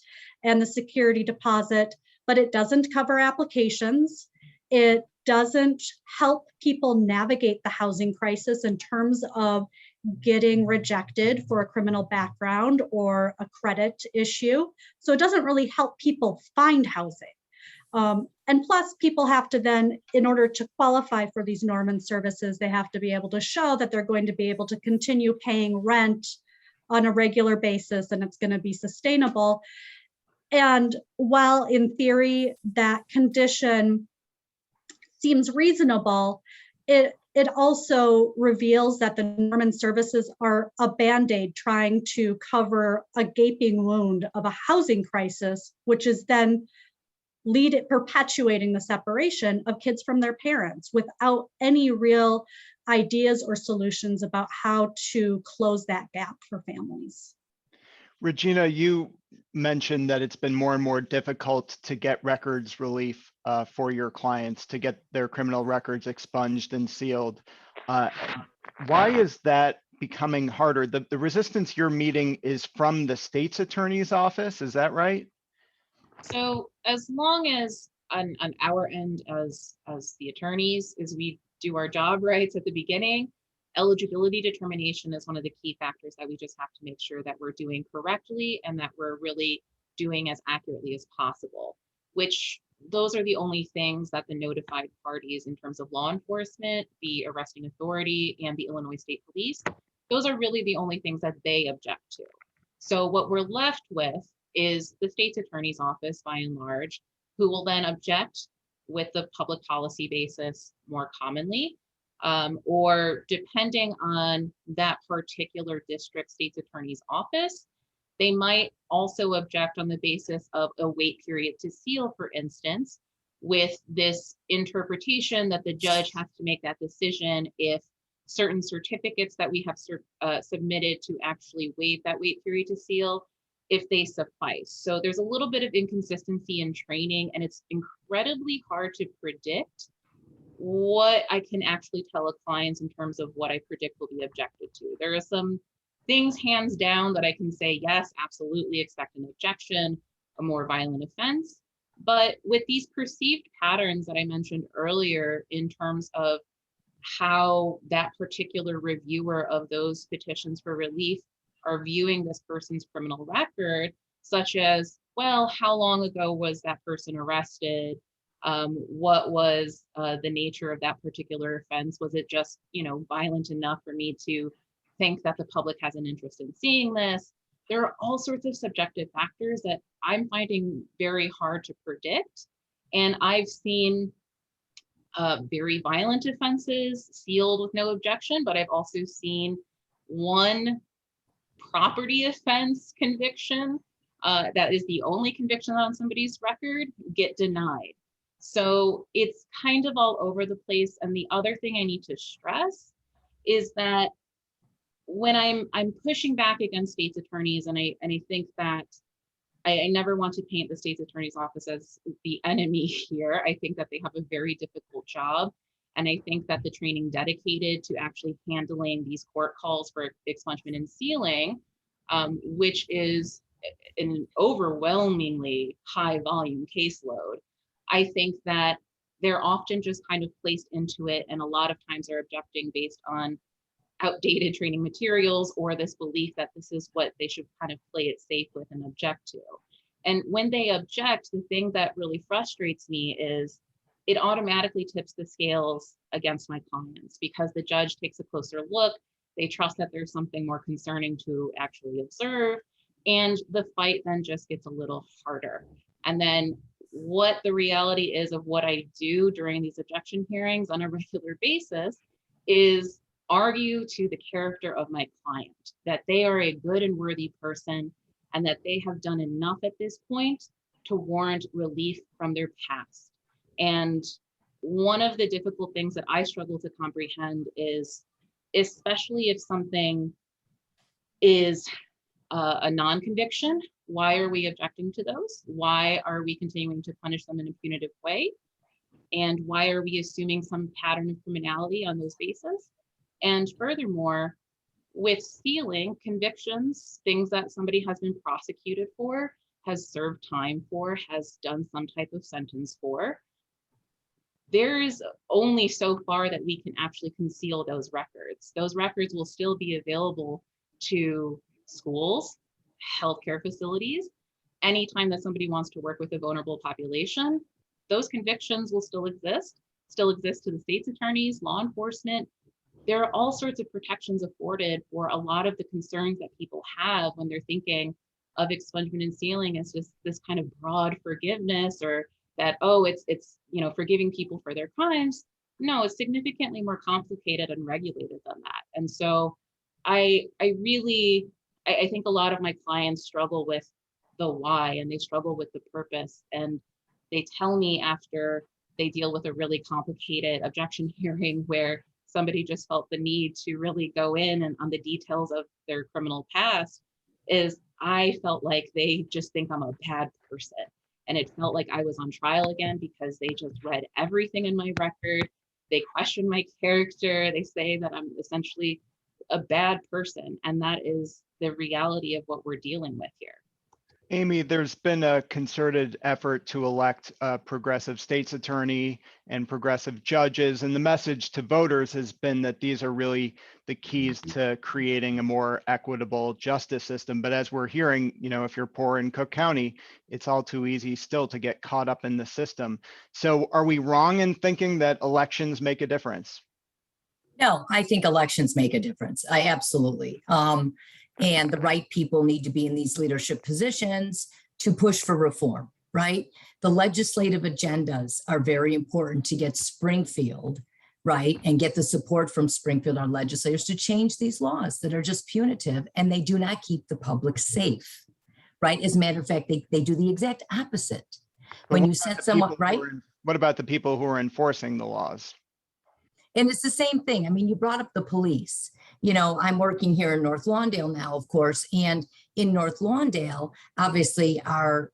and the security deposit, but it doesn't cover applications. It doesn't help people navigate the housing crisis in terms of getting rejected for a criminal background or a credit issue. So it doesn't really help people find housing. And plus, people have to then, in order to qualify for these Norman services, they have to be able to show that they're going to be able to continue paying rent on a regular basis and it's going to be sustainable. And while in theory that condition seems reasonable, it also reveals that the Norman services are a Band-Aid trying to cover a gaping wound of a housing crisis, which is then perpetuating the separation of kids from their parents without any real ideas or solutions about how to close that gap for families. Regina, you mentioned that it's been more and more difficult to get records relief for your clients, to get their criminal records expunged and sealed. Why is that becoming harder? The resistance you're meeting is from the state's attorney's office, is that right? So as long as on our end as the attorneys is we do our job rights at the beginning, eligibility determination is one of the key factors that we just have to make sure that we're doing correctly and that we're really doing as accurately as possible, which those are the only things that the notified parties in terms of law enforcement, the arresting authority, and the Illinois State Police, those are really the only things that they object to. So what we're left with is the state's attorney's office by and large, who will then object with the public policy basis more commonly, or depending on that particular district state's attorney's office, they might also object on the basis of a wait period to seal, for instance, with this interpretation that the judge has to make that decision if certain certificates that we have submitted to actually waive that wait period to seal, if they suffice. So there's a little bit of inconsistency in training, and it's incredibly hard to predict what I can actually tell a client in terms of what I predict will be objected to. There are some things hands down that I can say, yes, absolutely expect an objection, a more violent offense. But with these perceived patterns that I mentioned earlier in terms of how that particular reviewer of those petitions for relief are viewing this person's criminal record, such as, well, how long ago was that person arrested? What was the nature of that particular offense? Was it just, violent enough for me to think that the public has an interest in seeing this? There are all sorts of subjective factors that I'm finding very hard to predict. And I've seen very violent offenses sealed with no objection, but I've also seen one property offense conviction that is the only conviction on somebody's record get denied. So it's kind of all over the place. And the other thing I need to stress is that when I'm pushing back against state's attorneys, and I think that I never want to paint the state's attorney's office as the enemy here. I think that they have a very difficult job. And I think that the training dedicated to actually handling these court calls for expungement and sealing, which is an overwhelmingly high volume caseload, I think that they're often just kind of placed into it, and a lot of times are objecting based on outdated training materials or this belief that this is what they should kind of play it safe with and object to. And when they object, the thing that really frustrates me is it automatically tips the scales against my clients, because the judge takes a closer look. They trust that there's something more concerning to actually observe, and the fight then just gets a little harder. And then what the reality is of what I do during these objection hearings on a regular basis is argue to the character of my client, that they are a good and worthy person, and that they have done enough at this point to warrant relief from their past. And one of the difficult things that I struggle to comprehend is, especially if something is a non-conviction, why are we objecting to those? Why are we continuing to punish them in a punitive way? And why are we assuming some pattern of criminality on those bases? And furthermore, with sealing convictions, things that somebody has been prosecuted for, has served time for, has done some type of sentence for, there's only so far that we can actually conceal those records. Those records will still be available to schools, healthcare facilities. Anytime that somebody wants to work with a vulnerable population, those convictions will still exist to the state's attorneys, law enforcement. There are all sorts of protections afforded for a lot of the concerns that people have when they're thinking of expungement and sealing as just this kind of broad forgiveness, or that, oh, it's forgiving people for their crimes. No, it's significantly more complicated and regulated than that. And so I think a lot of my clients struggle with the why, and they struggle with the purpose. And they tell me after they deal with a really complicated objection hearing where somebody just felt the need to really go in and on the details of their criminal past, is I felt like they just think I'm a bad person. And it felt like I was on trial again because they just read everything in my record. They question my character. They say that I'm essentially a bad person. And that is the reality of what we're dealing with here. Amy, there's been a concerted effort to elect a progressive state's attorney and progressive judges. And the message to voters has been that these are really the keys to creating a more equitable justice system. But as we're hearing, if you're poor in Cook County, it's all too easy still to get caught up in the system. So are we wrong in thinking that elections make a difference? No, I think elections make a difference. I absolutely. And the right people need to be in these leadership positions to push for reform, right? The legislative agendas are very important to get Springfield, right? And get the support from Springfield, our legislators, to change these laws that are just punitive and they do not keep the public safe, right? As a matter of fact, they do the exact opposite. When you set someone, right? What about the people who are enforcing the laws? And it's the same thing. I mean, you brought up the police. I'm working here in North Lawndale now, of course, and in North Lawndale, obviously our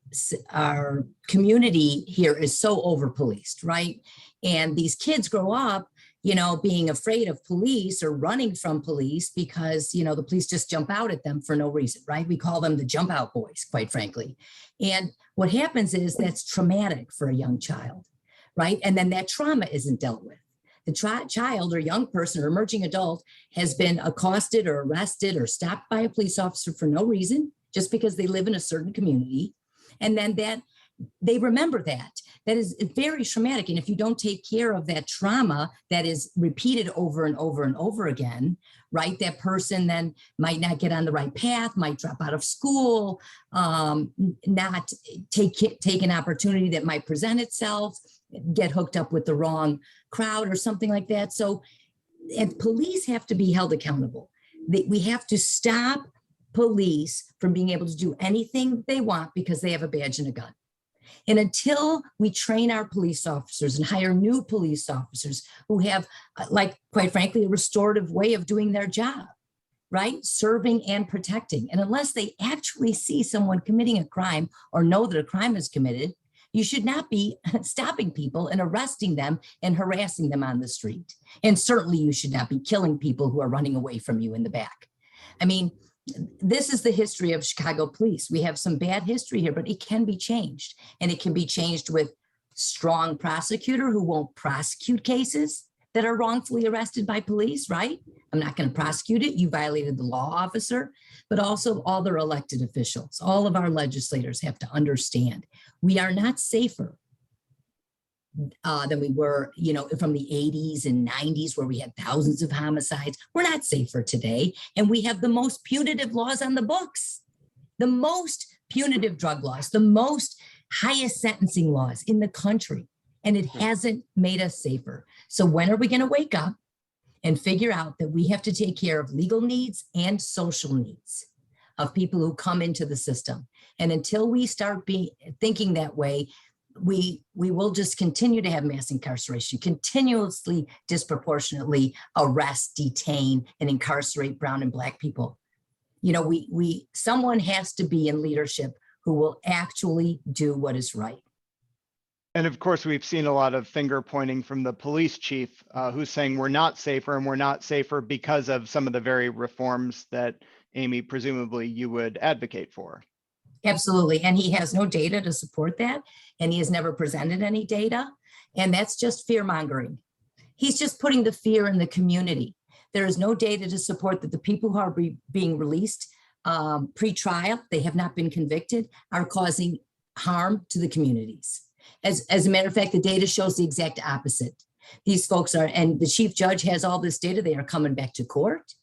community here is so over-policed, right? And these kids grow up, being afraid of police or running from police because, the police just jump out at them for no reason, right? We call them the jump out boys, quite frankly. And what happens is that's traumatic for a young child, right? And then that trauma isn't dealt with. The child or young person or emerging adult has been accosted or arrested or stopped by a police officer for no reason, just because they live in a certain community. And then that they remember that. That is very traumatic. And if you don't take care of that trauma that is repeated over and over and over again, right, that person then might not get on the right path, might drop out of school, not take an opportunity that might present itself, get hooked up with the wrong crowd or something like that. So, and police have to be held accountable. We have to stop police from being able to do anything they want because they have a badge and a gun. And until we train our police officers and hire new police officers who have, quite frankly, a restorative way of doing their job, right? Serving and protecting. And unless they actually see someone committing a crime or know that a crime is committed, you should not be stopping people and arresting them and harassing them on the street. And certainly you should not be killing people who are running away from you in the back. I mean, this is the history of Chicago police. We have some bad history here, but it can be changed. And it can be changed with strong prosecutor who won't prosecute cases that are wrongfully arrested by police, right? I'm not going to prosecute it. You violated the law, officer. But also all their elected officials, all of our legislators have to understand we are not safer than we were, from the 80s and 90s where we had thousands of homicides. We're not safer today. And we have the most punitive laws on the books, the most punitive drug laws, the most highest sentencing laws in the country. And it hasn't made us safer. So when are we going to wake up and figure out that we have to take care of legal needs and social needs of people who come into the system? And until we start thinking that way, we will just continue to have mass incarceration, continuously disproportionately arrest, detain, and incarcerate brown and Black people. Someone has to be in leadership who will actually do what is right. And of course, we've seen a lot of finger pointing from the police chief who's saying we're not safer, and we're not safer because of some of the very reforms that, Amy, presumably you would advocate for. Absolutely. And he has no data to support that. And he has never presented any data. And that's just fear mongering. He's just putting the fear in the community. There is no data to support that the people who are being released pre-trial, they have not been convicted, are causing harm to the communities. As a matter of fact, the data shows the exact opposite. These folks are, and the chief judge has all this data, they are coming back to court.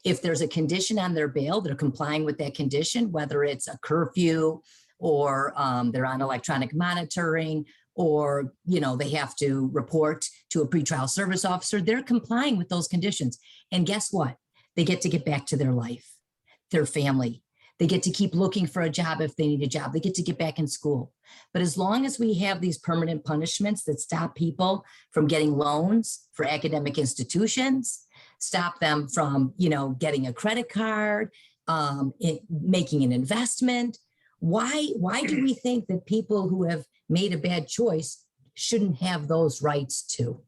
If there's a condition on their bail, they're complying with that condition, whether it's a curfew or they're on electronic monitoring, or they have to report to a pretrial service officer. They're complying with those conditions. And guess what? They get to get back to their life, their family. They get to keep looking for a job if they need a job. They get to get back in school. But as long as we have these permanent punishments that stop people from getting loans for academic institutions, stop them from, getting a credit card, making an investment, why do we think that people who have made a bad choice shouldn't have those rights too?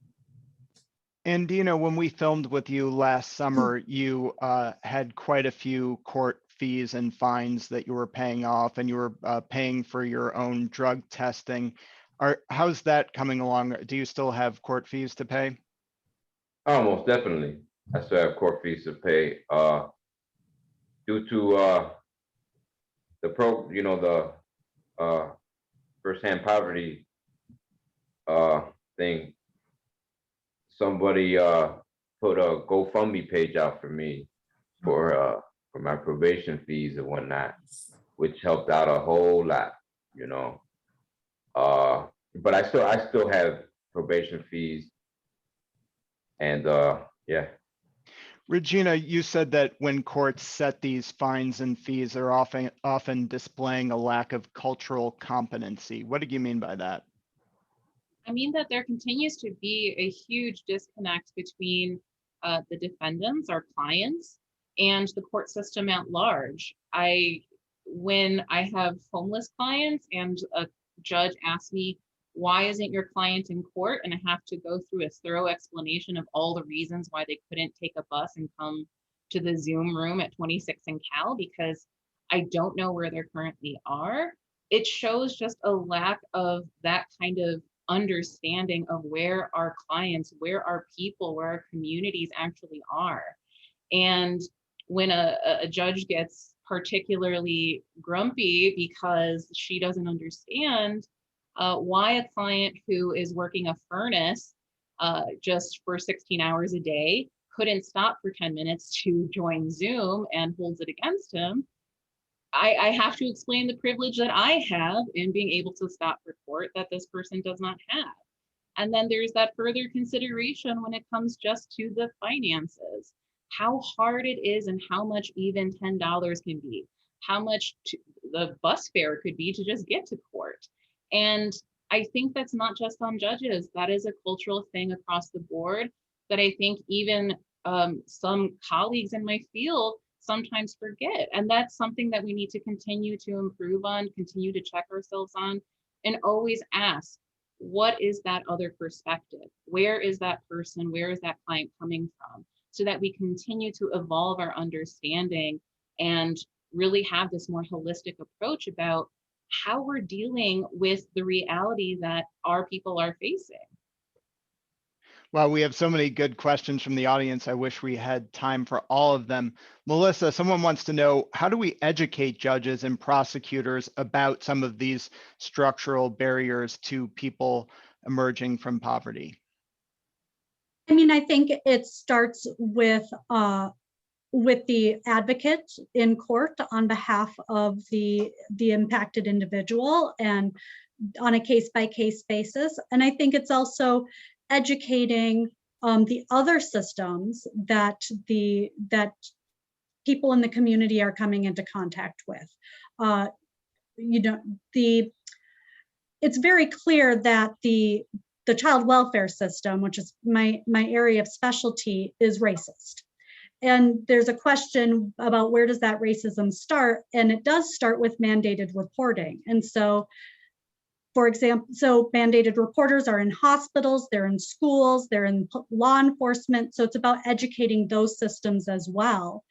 Andino, when we filmed with you last summer, you had quite a few court fees and fines that you were paying off, and you were paying for your own drug testing. How's that coming along? Do you still have court fees to pay? Oh, most definitely. I still have court fees to pay due to the firsthand poverty thing. Somebody put a GoFundMe page out for me for my probation fees and whatnot, which helped out a whole lot, but I still have probation fees, and yeah. Regina, you said that when courts set these fines and fees, they're often displaying a lack of cultural competency. What do you mean by that? I mean that there continues to be a huge disconnect between the defendants, our clients, and the court system at large. When I have homeless clients and a judge asks me, why isn't your client in court? And I have to go through a thorough explanation of all the reasons why they couldn't take a bus and come to the Zoom room at 26 and Cal because I don't know where they currently are. It shows just a lack of that kind of understanding of where our clients, where our people, where our communities actually are. And when a judge gets particularly grumpy because she doesn't understand why a client who is working a furnace just for 16 hours a day couldn't stop for 10 minutes to join Zoom and holds it against him, I have to explain the privilege that I have in being able to stop for court that this person does not have. And then there's that further consideration when it comes just to the finances, how hard it is and how much even $10 can be, how much the bus fare could be to just get to court. And I think that's not just on judges. That is a cultural thing across the board that I think even some colleagues in my field sometimes forget. And that's something that we need to continue to improve on, continue to check ourselves on, and always ask, what is that other perspective? Where is that person? Where is that client coming from? So that we continue to evolve our understanding and really have this more holistic approach about how we're dealing with the reality that our people are facing. Well, we have so many good questions from the audience. I wish we had time for all of them. Melissa, someone wants to know, how do we educate judges and prosecutors about some of these structural barriers to people emerging from poverty? I mean, I think it starts with the advocate in court on behalf of the impacted individual and on a case-by-case basis. And I think it's also educating the other systems that people in the community are coming into contact with. It's very clear that the child welfare system, which is my area of specialty, is racist. And there's a question about where does that racism start? And it does start with mandated reporting. And so, for example, mandated reporters are in hospitals, they're in schools, they're in law enforcement. So it's about educating those systems as well.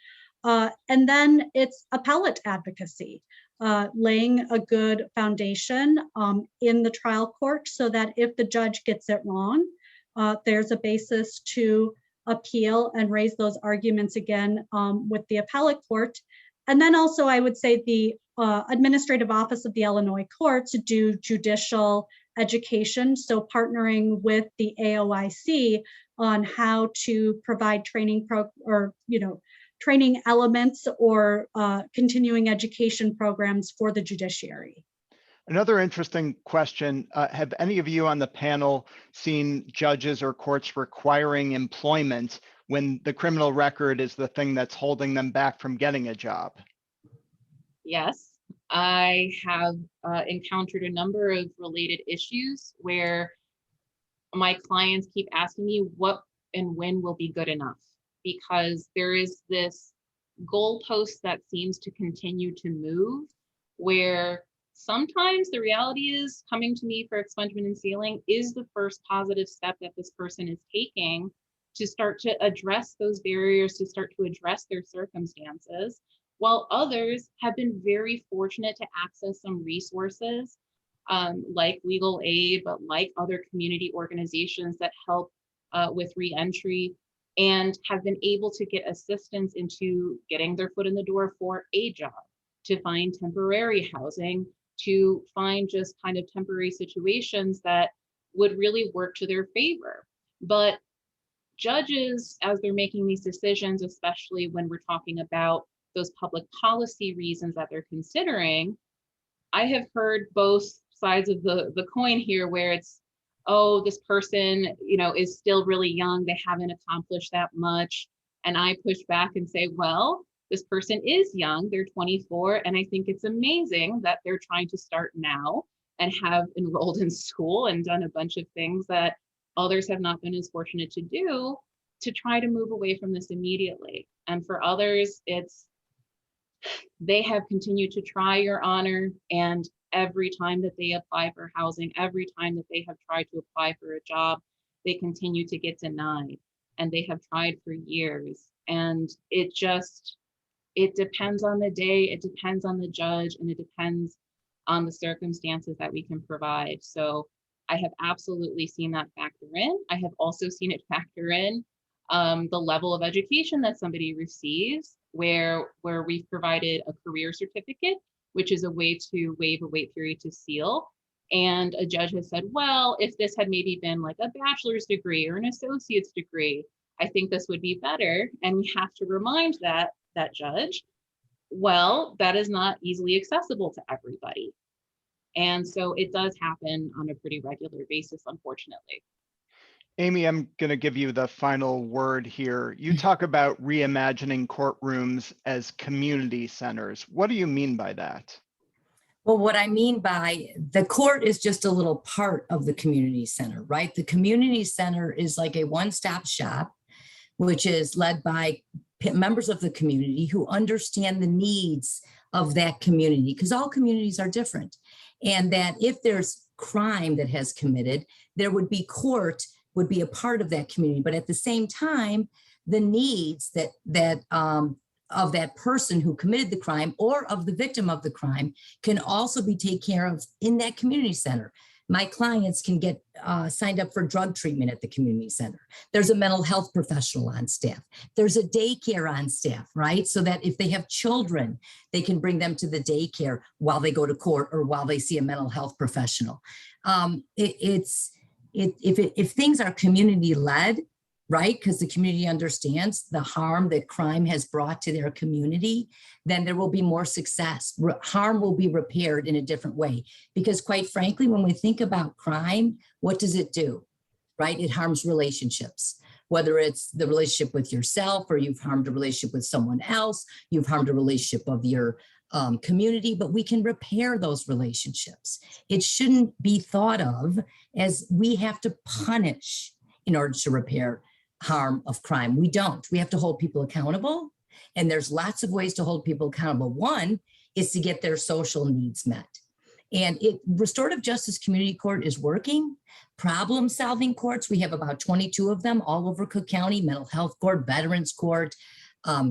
And then it's appellate advocacy, laying a good foundation in the trial court so that if the judge gets it wrong, there's a basis to appeal and raise those arguments again with the appellate court. And then also I would say the Administrative Office of the Illinois Courts do judicial education. So partnering with the AOIC on how to provide training training elements or continuing education programs for the judiciary. Another interesting question, have any of you on the panel seen judges or courts requiring employment when the criminal record is the thing that's holding them back from getting a job? Yes, I have encountered a number of related issues where my clients keep asking me what and when will be good enough, because there is this goalpost that seems to continue to move where sometimes the reality is coming to me for expungement and sealing is the first positive step that this person is taking to start to address those barriers, to start to address their circumstances, while others have been very fortunate to access some resources like legal aid, but like other community organizations that help with reentry, and have been able to get assistance into getting their foot in the door for a job, to find temporary housing, to find just kind of temporary situations that would really work to their favor. But judges, as they're making these decisions, especially when we're talking about those public policy reasons that they're considering, I have heard both sides of the coin here, where it's, oh, this person, is still really young, they haven't accomplished that much. And I push back and say, well, this person is young, they're 24, and I think it's amazing that they're trying to start now and have enrolled in school and done a bunch of things that others have not been as fortunate to do, to try to move away from this immediately. And for others, they have continued to try, Your Honor, and every time that they apply for housing, every time that they have tried to apply for a job, they continue to get denied, and they have tried for years. And it depends on the day, it depends on the judge, and it depends on the circumstances that we can provide. So I have absolutely seen that factor in. I have also seen it factor in the level of education that somebody receives, where we've provided a career certificate, which is a way to waive a wait period to seal. And a judge has said, well, if this had maybe been like a bachelor's degree or an associate's degree, I think this would be better. And we have to remind that judge, well, that is not easily accessible to everybody. And so it does happen on a pretty regular basis, unfortunately. Amy, I'm going to give you the final word here. You talk about reimagining courtrooms as community centers. What do you mean by that? Well, what I mean by the court is just a little part of the community center, right? The community center is like a one-stop shop, which is led by members of the community who understand the needs of that community, because all communities are different. And that if there's crime that has committed, there would be court would be a part of that community. But at the same time, the needs that of that person who committed the crime or of the victim of the crime can also be taken care of in that community center. My clients can get signed up for drug treatment at the community center. There's a mental health professional on staff. There's a daycare on staff, right? So that if they have children, they can bring them to the daycare while they go to court or while they see a mental health professional. If things are community led, right? Because the community understands the harm that crime has brought to their community, then there will be more success. Harm will be repaired in a different way. Because quite frankly, when we think about crime, what does it do, right? It harms relationships, whether it's the relationship with yourself or you've harmed a relationship with someone else, you've harmed a relationship of your community, but we can repair those relationships. It shouldn't be thought of as we have to punish in order to repair harm of crime. We don't. We have to hold people accountable. And there's lots of ways to hold people accountable. One is to get their social needs met. And restorative justice community court is working. Problem solving courts, we have about 22 of them all over Cook County, mental health court, veterans court,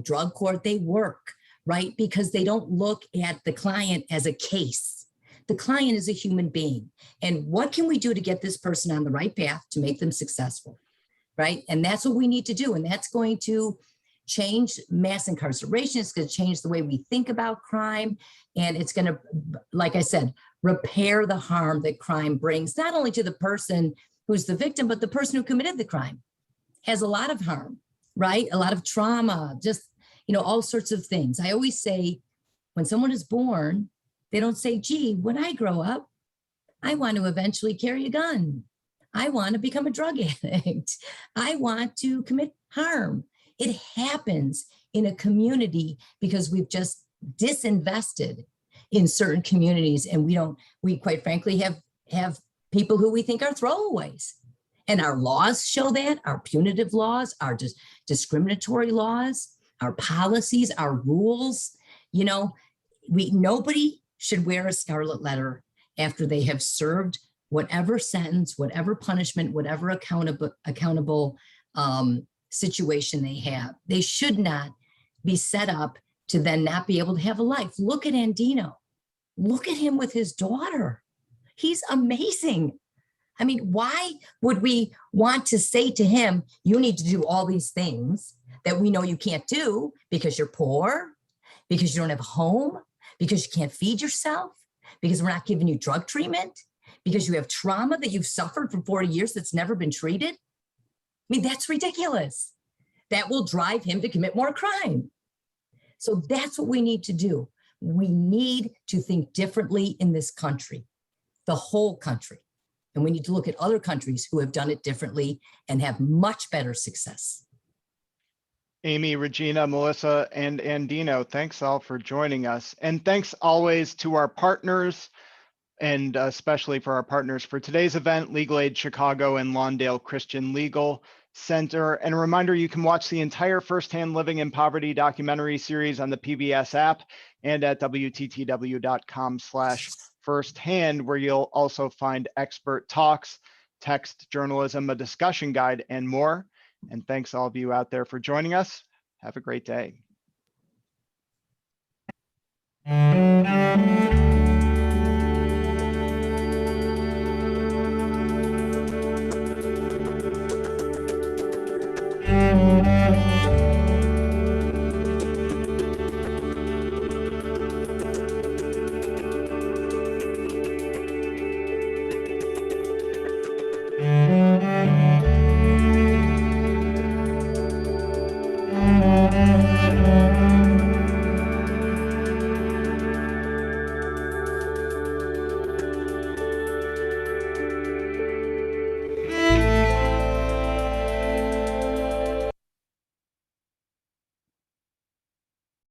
drug court, they work, right? Because they don't look at the client as a case. The client is a human being. And what can we do to get this person on the right path to make them successful, right? And that's what we need to do. And that's going to change mass incarceration. It's going to change the way we think about crime. And it's going to, like I said, repair the harm that crime brings, not only to the person who's the victim, but the person who committed the crime has a lot of harm, right? A lot of trauma, just, all sorts of things. I always say when someone is born, they don't say, gee, when I grow up, I want to eventually carry a gun. I want to become a drug addict. I want to commit harm. It happens in a community because we've just disinvested in certain communities, and we quite frankly have people who we think are throwaways. And our laws show that, our punitive laws, our discriminatory laws, our policies, our rules. Nobody should wear a scarlet letter after they have served whatever sentence, whatever punishment, whatever accountable situation they have. They should not be set up to then not be able to have a life. Look at Andino. Look at him with his daughter. He's amazing. I mean, why would we want to say to him, you need to do all these things that we know you can't do because you're poor, because you don't have a home, because you can't feed yourself, because we're not giving you drug treatment, because you have trauma that you've suffered for 40 years that's never been treated? I mean, that's ridiculous. That will drive him to commit more crime. So that's what we need to do. We need to think differently in this country, the whole country. And we need to look at other countries who have done it differently and have much better success. Amy, Regina, Melissa, and Andino, thanks all for joining us. And thanks always to our partners, and especially for our partners for today's event, Legal Aid Chicago and Lawndale Christian Legal Center. And a reminder, you can watch the entire Firsthand Living in Poverty documentary series on the PBS app and at WTTW.com/firsthand, where you'll also find expert talks, text journalism, a discussion guide, and more. And thanks all of you out there for joining us. Have a great day.